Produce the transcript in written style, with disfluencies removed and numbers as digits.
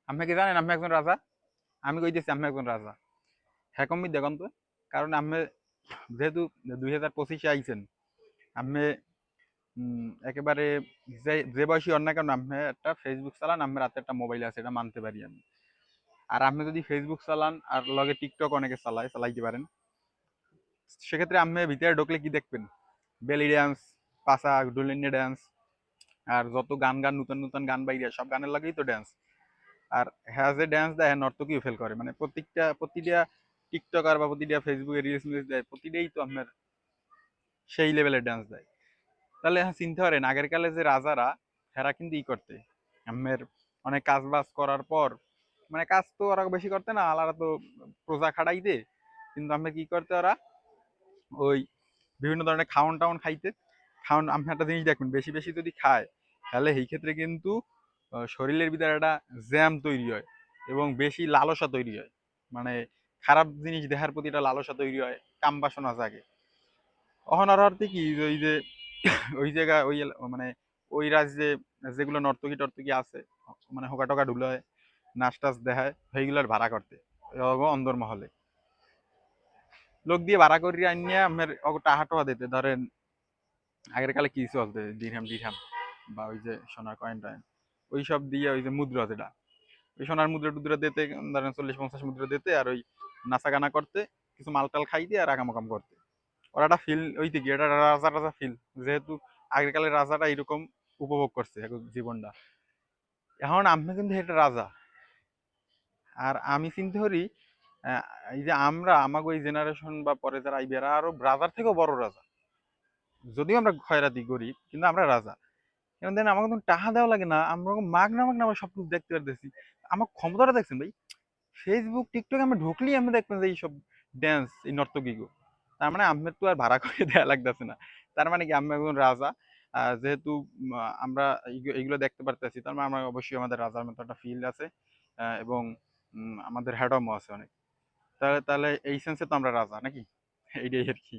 আপনি কি জানেন আমি একজন রাজা? আমি কইতেছি আমি একজন রাজা। হ্যাঁ কম্মি দেখুন তো। কারণ আমি যেহেতু 2025-এ আইছেন, আমি একেবারে যে যে বয়সী হন না কেন আপনি একটা ফেসবুক চালান, আপনার হাতে একটা মোবাইল আছে, এটা মানতে পারি আমি। আর আপনি যদি ফেসবুক চালান আর লগে টিকটক অনেকে চালাইতে পারেন, সেক্ষেত্রে আপনি ভিতরে ঢুকলে কি দেখবেন? বেলি ড্যান্স, পাসা ডুলিনি ড্যান্স, আর যত গান গান নতুন নতুন গান বাইরে সব গানের লাগেই তো ড্যান্স। আর হ্যাঁ যে ড্যান্স দেয় হ্যাঁ নর্তকীও ফেল করে, মানে প্রতিটা টিকটকার বা প্রতিটা ফেসবুকে রিলস মিলস দেয়, প্রতিটাই তো আপনার সেই লেভেলের ড্যান্স দেয়। তাহলে হ্যাঁ চিনতে পারেন আগের কালে যে রাজারা, হেরা কিন্তু ই করতে আমের অনেক কাজ বাজ করার পর, মানে কাজ তো ওরা বেশি করতে না, আলাদা তো প্রজা খাটাইতে, কিন্তু আমরা কি করতে ওরা ওই বিভিন্ন ধরনের খাওন টাউন খাইতে। খাওন আপনি একটা জিনিস দেখবেন, বেশি বেশি যদি খায় তাহলে এই ক্ষেত্রে কিন্তু শরীরের ভিতরে একটা জ্যাম তৈরি হয় এবং বেশি লালসা তৈরি হয়। মানে খারাপ জিনিস দেখার প্রতি একটা লালসা তৈরি হয়, কাম বাসনা জাগে। অহনার অর্থে কি ওই যে ওই জায়গা ওই মানে ওই রাজ্যে যেগুলো নর্তকী টর্তকী আছে, মানে হোকা টোকা ঢুলায়, নাচ টাচ দেখায়, সেইগুলোর ভাড়া করতে অন্দরমহলে লোক দিয়ে ভাড়া করিয়া আনিয়া আমার টাহা টোহা দিতে। ধরেন আগের কালে কি চলতে, দিরহাম টিরহাম বা ওই যে সোনার কয়েন টয়েন, ওই সব দিয়ে ওই যে মুদ্রা যেটা, ওই সোনার মুদ্রা টুদ্রা দিতে, ধরেন 40-50 মুদ্রা দিতে, আর ওই নাচা গানা করতে, কিছু মালটাল খাইতে আর আকাম করতে। ওরা একটা ফিল ওইতে কি এটা রাজা রাজা ফিল, যেহেতু আগেরকালের রাজাটা এরকম উপভোগ করছে এখন জীবনটা। এখন আমি কিন্তু এটা রাজা। আর আমি চিন্তা করি আহ, এই যে আমরা আমাকে ওই জেনারেশন বা পরে যারা আইবে এরা আরো রাজার থেকেও বড় রাজা। যদিও আমরা খয়রাতি করি কিন্তু আমরা রাজা। এখন দেন আমাকে তো টাকা দেওয়া লাগে না, আমরা মাগনা মাগনা আমরা সবকিছু দেখতে পারতেছি। আমার ক্ষমতাটা দেখছেন ভাই? ফেসবুক টিকটক আমি ঢুকলেই আমি দেখবেন যে এইসব ড্যান্স, এই নর্তকীগো। তার মানে আপনার তো আর ভাড়া করে দেওয়া লাগতেছে না। তার মানে কি আমি একজন রাজা। যেহেতু আমরা এইগুলো দেখতে পারতেছি, তার মানে আমরা অবশ্যই আমাদের রাজার মতো একটা ফিল আছে। এবং আমাদের হ্যাডমও আছে অনেক। তাহলে তাহলে এই সেন্সে তো আমরা রাজা নাকি? এইটাই আর কি।